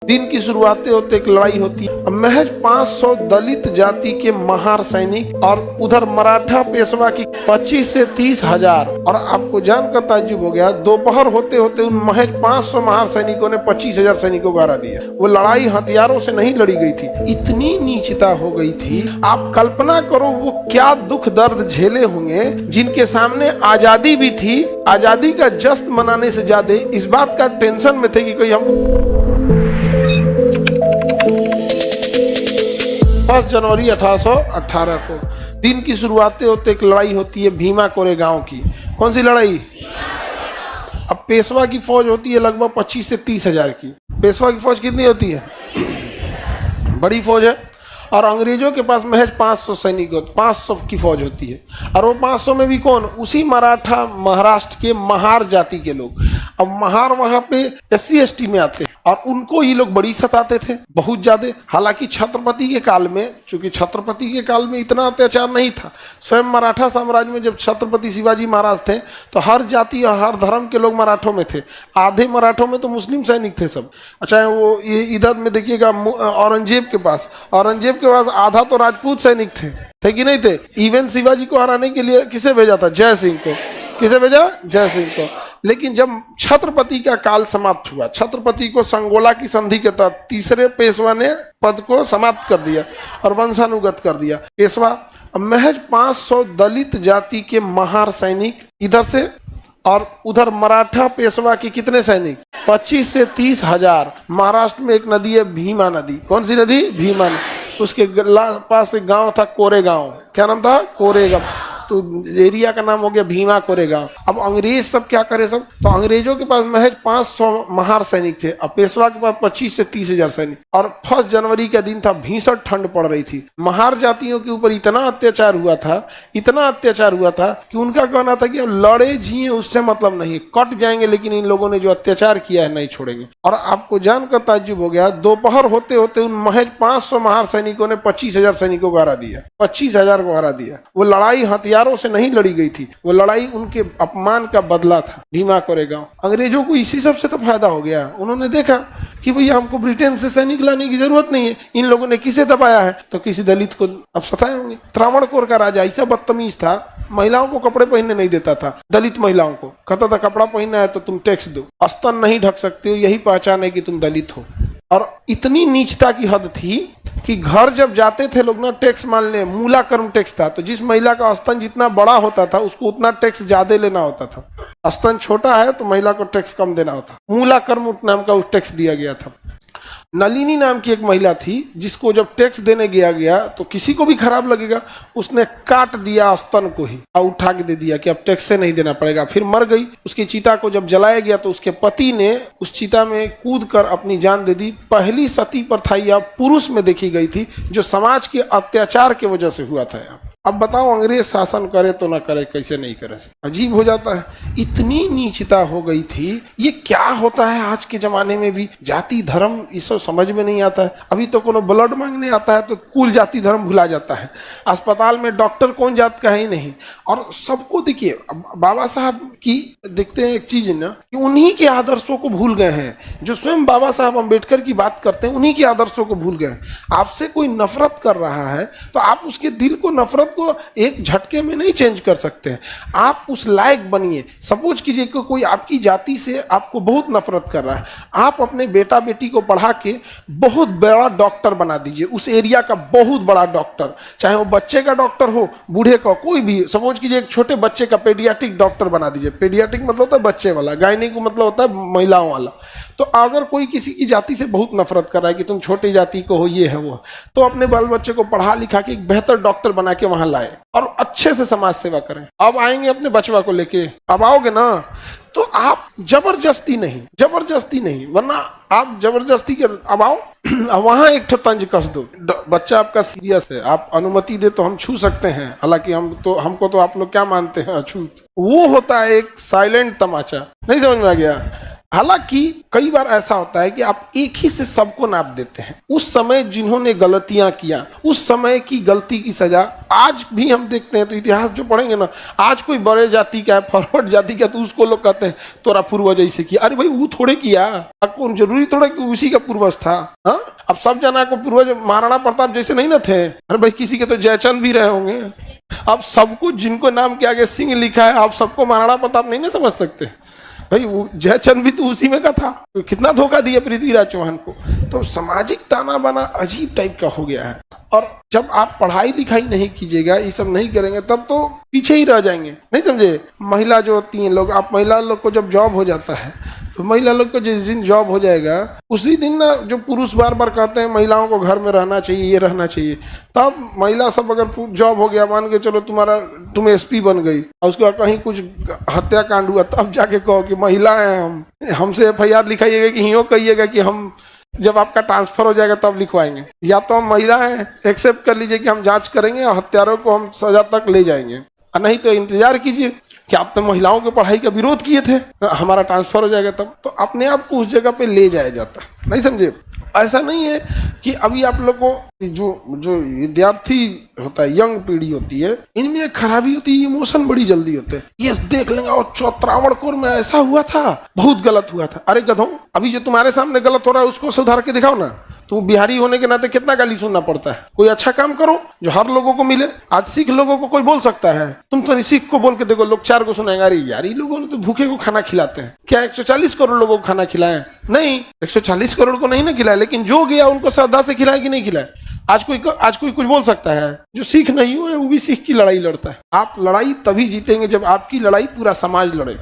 दिन की शुरुआत होते एक लड़ाई होती है। महज 500 दलित जाति के महार सैनिक और उधर मराठा पेशवा की 25 से 30 हजार। और आपको जानकर ताज्जुब हो गया, दोपहर होते होते उन महज 500 महार सैनिकों ने 25,000 सैनिकों को हरा दिया। वो लड़ाई हथियारों से नहीं लड़ी गई थी, इतनी नीचता हो गई थी। आप कल्पना करो वो क्या दुख दर्द झेले होंगे जिनके सामने आजादी भी थी। आजादी का जश्न मनाने से ज्यादा इस बात का टेंशन में थे कि कोई हम 1 जनवरी 1818 को दिन की शुरुआत होते एक लड़ाई होती है भीमा कोरेगांव की। कौन सी लड़ाई? अब पेशवा की फौज होती है लगभग 25 से 30 हजार की। पेशवा की फौज कितनी होती है? बड़ी फौज है। और अंग्रेजों के पास महज 500 सैनिक 500 की फौज होती है। और वो 500 में भी कौन? उसी मराठा महाराष्ट्र के महार जाति के लोग। अब महार वहां पे SC ST में आते हैं और उनको ये लोग बड़ी सताते थे, बहुत ज्यादा। हालांकि छत्रपति के काल में, चूंकि छत्रपति के काल में इतना अत्याचार नहीं था, स्वयं मराठा साम्राज्य में जब छत्रपति शिवाजी महाराज थे तो हर जाति और हर धर्म के लोग मराठों में थे। आधे मराठों में तो मुस्लिम सैनिक थे सब। अच्छा, वो ये इधर में देखिएगा औरंगजेब के पास आधा तो राजपूत सैनिक थे कि नहीं थे? इवन शिवाजी को हराने के लिए किसे भेजा था? जय सिंह को। किसे भेजा? जय सिंह को। लेकिन जब छत्रपति का काल समाप्त हुआ, छत्रपति को संगोला की संधि के तहत तीसरे पेशवा ने पद को समाप्त कर दिया और वंशानुगत कर दिया। पेशवा महज 500 दलित जाति के महार सैनिक इधर से और उधर मराठा पेशवा के कितने सैनिक? 25 से 30 हजार। महाराष्ट्र में एक नदी है भीमा नदी। कौन सी नदी? भीमा नदी। उसके पास एक गांव था कोरेगांव। क्या नाम था? कोरेगांव। तो एरिया का नाम हो गया भीमा कोरेगांव। अब अंग्रेज सब क्या करे सब? तो अंग्रेजों के पास महज 500 महार सैनिक थे और पेशवा के पास 25 से 30 हजार सैनिक। और 1 जनवरी का दिन था, भीषण ठंड पड़ रही थी। महार जातियों के ऊपर इतना अत्याचार हुआ था कि उनका कहना था कि हम लड़े जिए उससे मतलब नहीं, कट जाएंगे, लेकिन इन लोगों ने जो अत्याचार किया है नहीं छोड़ेंगे। और आपको जानकर ताज्जुब हो गया, दोपहर होते होते उन महज 500 महार सैनिकों ने 25,000 सैनिकों को हरा दिया। 25,000 को हरा दिया। वो लड़ाई हथियारों से नहीं लड़ी गई थी, वो लड़ाई उनके अपमान का बदला था। भीमा कोरेगांव। अंग्रेजों को इसी सबसे तो फायदा हो गया। उन्होंने देखा कि भैया हमको ब्रिटेन से सैनिक लाने की जरूरत नहीं है, इन लोगों ने किसे दबाया है तो किसी दलित को अब सताए होंगे। त्रावणकोर का राजा ऐसा बदतमीज था, महिलाओं को कपड़े पहनने नहीं देता था। दलित महिलाओं को कहता था कपड़ा पहनना है तो तुम टैक्स दो, स्तन नहीं ढक सकते हो, यही पहचान है कि तुम दलित हो। और इतनी नीचता की हद थी कि घर जब जाते थे लोग ना, टैक्स मान ले, मूला कर्म टैक्स था। तो जिस महिला का स्तन जितना बड़ा होता था उसको उतना टैक्स ज्यादा लेना होता था। स्तन छोटा है तो महिला को टैक्स कम देना होता। मूला कर्म नाम का उस टैक्स दिया गया था। नलिनी नाम की एक महिला थी जिसको जब टैक्स देने गया तो किसी को भी खराब लगेगा, उसने काट दिया स्तन को ही और उठा के दे दिया कि अब टैक्स से नहीं देना पड़ेगा। फिर मर गई। उसकी चिता को जब जलाया गया तो उसके पति ने उस चिता में कूद कर अपनी जान दे दी। पहली सती प्रथा यह पुरुष में देखी गई थी जो समाज के अत्याचार की वजह से हुआ था। अब बताओ अंग्रेज शासन करे तो ना करे, कैसे नहीं करे? अजीब हो जाता है। इतनी नीचता हो गई थी। ये क्या होता है आज के जमाने में भी? जाति धर्म ये सब समझ में नहीं आता है। अभी तो कोनो ब्लड मांगने आता है तो कुल जाति धर्म भुला जाता है। अस्पताल में डॉक्टर कौन जात का ही नहीं। और सबको देखिए, बाबा साहब की देखते हैं एक चीज ना कि उन्हीं के आदर्शों को भूल गए हैं। जो स्वयं बाबा साहब अम्बेडकर की बात करते हैं उन्हीं के आदर्शों को भूल गए। आपसे कोई नफरत कर रहा है तो आप उसके दिल को, नफरत को एक झटके में नहीं चेंज कर सकते हैं। आप उस लायक बनिए। सपोज कीजिए कि कोई आपकी जाति से आपको बहुत नफरत कर रहा है, आप अपने बेटा बेटी को पढ़ा के बहुत बड़ा डॉक्टर बना दीजिए, उस एरिया का बहुत बड़ा डॉक्टर, चाहे वो बच्चे का डॉक्टर हो, बूढ़े का, कोई भी। सपोज कीजिए एक छोटे बच्चे का पेडियाट्रिक डॉक्टर बना दीजिए। पेडियाट्रिक मतलब होता है बच्चे वाला, गायनिक मतलब होता है महिलाओं वाला। तो अगर कोई किसी की जाति से बहुत नफरत कर रहा है कि तुम छोटी जाति को हो, ये है वो, तो अपने बाल बच्चे को पढ़ा लिखा के एक बेहतर डॉक्टर बना के वहां लाए और अच्छे से समाज सेवा करें। अब आएंगे अपने बचवा को लेके, अब आओगे ना तो आप जबरदस्ती नहीं, वरना आप जबरदस्ती के अब आओ वहां एक तंज कस दो। बच्चा आपका सीरियस है, आप अनुमति दे तो हम छू सकते हैं। हालांकि हमको तो आप लोग क्या मानते हैं अछूत। वो होता है एक साइलेंट तमाचा। नहीं समझ में आ गया? हालांकि कई बार ऐसा होता है कि आप एक ही से सबको नाप देते हैं। उस समय जिन्होंने गलतियां किया, उस समय की गलती की सजा आज भी हम देखते हैं। तो इतिहास जो पढ़ेंगे ना, आज कोई बड़े जाति का है, फॉरवर्ड जाति का, तो उसको लोग कहते हैं तोरा पूर्वज ऐसे किया। अरे भाई वो थोड़े किया, आपको जरूरी थोड़ा कि उसी का पूर्वज था। हाँ, अब सब जना को पूर्वज महाराणा प्रताप जैसे नहीं ना थे। अरे भाई किसी के तो जयचंद भी रहे होंगे। अब सबको जिनको नाम के आगे सिंह लिखा है, आप सबको महाराणा प्रताप नहीं ना समझ सकते भाई। वो जयचंद भी तो उसी में का था। तो कितना धोखा दिया पृथ्वीराज चौहान को। तो सामाजिक ताना बाना अजीब टाइप का हो गया है। और जब आप पढ़ाई लिखाई नहीं कीजिएगा, ये सब नहीं करेंगे, तब तो पीछे ही रह जाएंगे। नहीं समझे? महिला जो होती हैं लोग, आप महिला लोग को जब जॉब हो जाता है, तो महिला लोग को जिस दिन जॉब हो जाएगा उसी दिन ना, जो पुरुष बार बार कहते हैं महिलाओं को घर में रहना चाहिए, ये रहना चाहिए, तब महिला सब अगर जॉब हो गया, मान के चलो तुम एसपी बन गई और उसके बाद कहीं कुछ हत्याकांड हुआ, तब जाके कहो कि महिला है, हमसे एफआईआर लिखाइएगा कि यूँ कहिएगा कि हम जब आपका ट्रांसफर हो जाएगा तब लिखवाएंगे। या तो हम महिला हैं, एक्सेप्ट कर लीजिए कि हम जांच करेंगे और हत्यारों को हम सजा तक ले जाएंगे, और नहीं तो इंतजार कीजिए कि आप तो महिलाओं की पढ़ाई का विरोध किए थे, हमारा ट्रांसफर हो जाएगा तब। तो अपने आप को उस जगह पे ले जाया जाता। नहीं समझे? ऐसा नहीं है कि अभी आप लोग को जो विद्यार्थी होता है, यंग पीढ़ी होती है, इनमें एक खराबी होती है, इमोशन बड़ी जल्दी होते हैं। ये देख लेंगे और चौत्रावणकोर में ऐसा हुआ था, बहुत गलत हुआ था। अरे गधों, अभी जो तुम्हारे सामने गलत हो रहा है उसको सुधार के दिखाओ ना। तुम बिहारी होने के नाते कितना गाली सुनना पड़ता है। कोई अच्छा काम करो जो हर लोगों को मिले। आज सिख लोगों को कोई बोल सकता है, तुम तो नहीं सिख को बोल के देखो, लोग 4 को सुनाएंगे, अरे यार ये लोगों ने तो भूखे को खाना खिलाते हैं। क्या 140 करोड़ लोगों को खाना खिलाए? नहीं, 140 करोड़ को नहीं ना खिलाए, लेकिन जो गया उनको श्रद्धा से खिलाए कि नहीं खिलाए। आज कोई कुछ बोल सकता है? जो सिख नहीं हुए वो भी सिख की लड़ाई लड़ता है। आप लड़ाई तभी जीतेंगे जब आपकी लड़ाई पूरा समाज लड़े।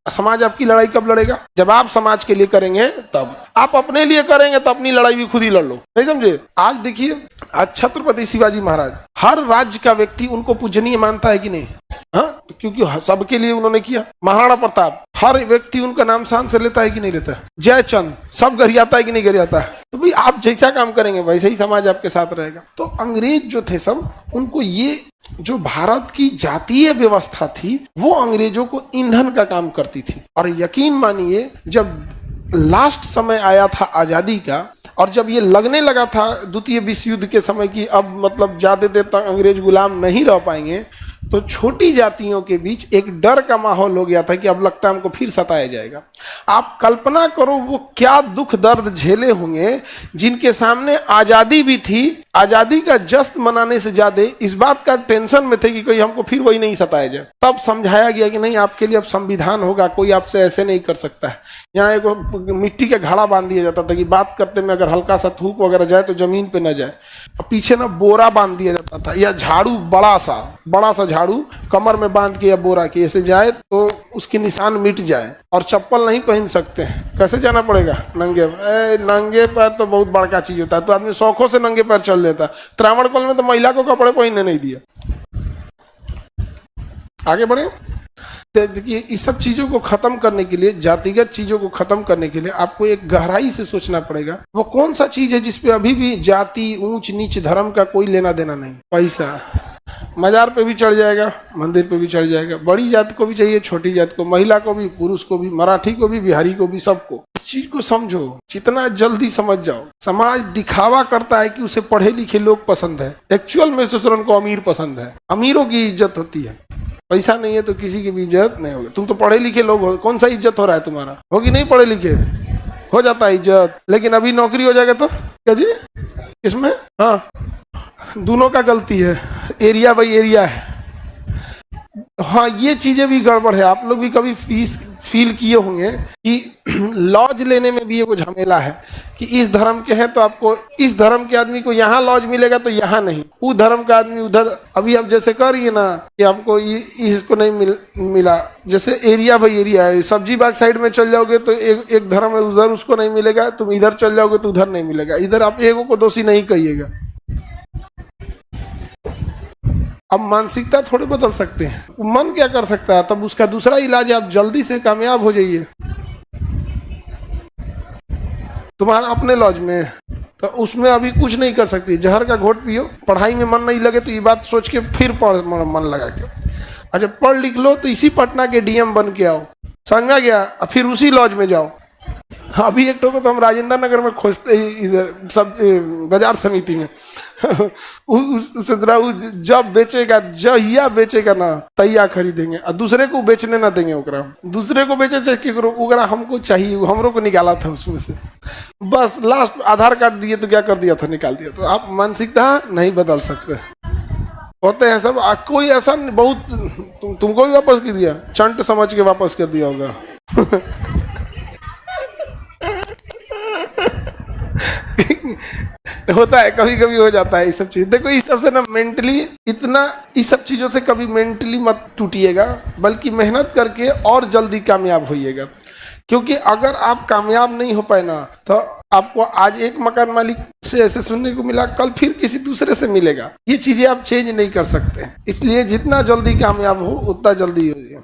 समाज आपकी लड़ाई कब लड़ेगा? जब आप समाज के लिए करेंगे तब। आप अपने लिए करेंगे तो अपनी लड़ाई भी खुद ही लड़ लो। नहीं समझे? आज देखिए, आज छत्रपति शिवाजी महाराज, हर राज्य का व्यक्ति उनको पूजनीय मानता है कि नहीं? हाँ, क्योंकि सबके लिए उन्होंने किया। महाराणा प्रताप, हर व्यक्ति उनका नाम शान से लेता है कि नहीं लेता? जयचंद, सब गरियाता है कि नहीं गरियाता? तो भाई आप जैसा काम करेंगे वैसे ही समाज आपके साथ रहेगा। तो अंग्रेज जो थे सब, उनको ये जो भारत की जातीय व्यवस्था थी वो अंग्रेजों को ईंधन का काम करती थी। और यकीन मानिए, जब लास्ट समय आया था आजादी का, और जब ये लगने लगा था द्वितीय विश्व युद्ध के समय की अब मतलब ज्यादा देर तक अंग्रेज गुलाम नहीं रह पाएंगे, तो छोटी जातियों के बीच एक डर का माहौल हो गया था कि अब लगता है हमको फिर सताया जाएगा। आप कल्पना करो वो क्या दुख दर्द झेले होंगे जिनके सामने आज़ादी भी थी। आज़ादी का जश्न मनाने से ज्यादा इस बात का टेंशन में थे कि कोई हमको फिर वही नहीं सताया जाए। तब समझाया गया कि नहीं, आपके लिए अब संविधान होगा, कोई आपसे ऐसे नहीं कर सकता है। यहाँ एक मिट्टी का घड़ा बांध दिया जाता था कि बात करते में अगर हल्का सा थूक वगैरह जाए तो जमीन पे न जाए। पीछे ना बोरा बांध दिया जाता था, या झाड़ू, बड़ा सा झाड़ू कमर में बांध के या बोरा के ऐसे जाए तो उसके निशान मिट जाए। और चप्पल नहीं पहन सकते हैं। कैसे जाना पड़ेगा? नंगे पैर तो बहुत बड़का चीज होता है, तो आदमी शौकों से नंगे पैर चल लेता है। त्रावणकोर में तो महिला को कपड़े पहनने नहीं दिया। आगे बढ़े। देखिए, इस सब चीजों को खत्म करने के लिए, जातिगत चीजों को खत्म करने के लिए आपको एक गहराई से सोचना पड़ेगा। वो कौन सा चीज है जिसपे अभी भी जाति, ऊंच नीच, धर्म का कोई लेना देना नहीं? पैसा। मजार पे भी चढ़ जाएगा, मंदिर पे भी चढ़ जाएगा। बड़ी जात को भी चाहिए, छोटी जात को, महिला को भी, पुरुष को भी, मराठी को भी, बिहारी को भी, सबको। इस चीज को समझो, जितना जल्दी समझ जाओ। समाज दिखावा करता है कि उसे पढ़े लिखे लोग पसंद है, एक्चुअल में दूसरों को अमीर पसंद है। अमीरों की इज्जत होती है, पैसा नहीं है तो किसी की भी इज्जत नहीं होगी। तुम तो पढ़े लिखे लोग हो, कौन सा इज्जत हो रहा है तुम्हारा? होगी नहीं? पढ़े लिखे हो जाता है इज्जत, लेकिन अभी नौकरी हो जाएगा तो क्या जी? इसमें हाँ, दोनों का गलती है, एरिया बाई एरिया है। हाँ, ये चीजें भी गड़बड़ है। आप लोग भी कभी फील किए होंगे कि लॉज लेने में भी ये कुछ झमेला है कि इस धर्म के हैं तो आपको, इस धर्म के आदमी को यहाँ लॉज मिलेगा तो यहाँ नहीं, उस धर्म का आदमी उधर। अभी आप जैसे कर रही है ना कि आपको इसको नहीं मिला, जैसे एरिया बाई एरिया है। सब्जी बाग साइड में चल जाओगे तो एक धर्म है उधर, उसको नहीं मिलेगा। तुम इधर चल जाओगे तो उधर नहीं मिलेगा। इधर आप एगो को दोषी नहीं कहिएगा। अब मानसिकता थोड़े बदल सकते हैं, मन क्या कर सकता है? तब उसका दूसरा इलाज, आप जल्दी से कामयाब हो जाइए। तुम्हारा अपने लॉज में तो उसमें अभी कुछ नहीं कर सकती। जहर का घोट पियो, पढ़ाई में मन नहीं लगे तो ये बात सोच के फिर मन लगा के, अच्छा पढ़ लिख लो तो इसी पटना के डीएम बन के आओ, समझा गया? फिर उसी लॉज में जाओ। अभी एक को तो हम राजेंद्र नगर में खोजते ही इधर सब बाजार समिति में उससे जरा जब बेचेगा जहिया बेचेगा ना तैया खरीदेंगे और दूसरे को बेचने ना देंगे ओकरा। दूसरे को बेचे चाहे केकरो ओकरा हमको चाहिए, हमरो को निकाला था उसमें से। बस लास्ट आधार कार्ड दिए तो क्या कर दिया था, निकाल दिया। तो आप मानसिकता नहीं बदल सकते, होते हैं सब। कोई ऐसा बहुत तुमको भी वापस कर दिया, चंट समझ के वापस कर दिया होगा। होता है, कभी कभी हो जाता है ये सब चीज। देखो इस सब से ना मेंटली इतना, इस सब चीजों से कभी मेंटली मत टूटिएगा, बल्कि मेहनत करके और जल्दी कामयाब होइएगा। क्योंकि अगर आप कामयाब नहीं हो पाए ना, तो आपको आज एक मकान मालिक से ऐसे सुनने को मिला, कल फिर किसी दूसरे से मिलेगा। ये चीजें आप चेंज नहीं कर सकते, इसलिए जितना जल्दी कामयाब हो उतना जल्दी हो।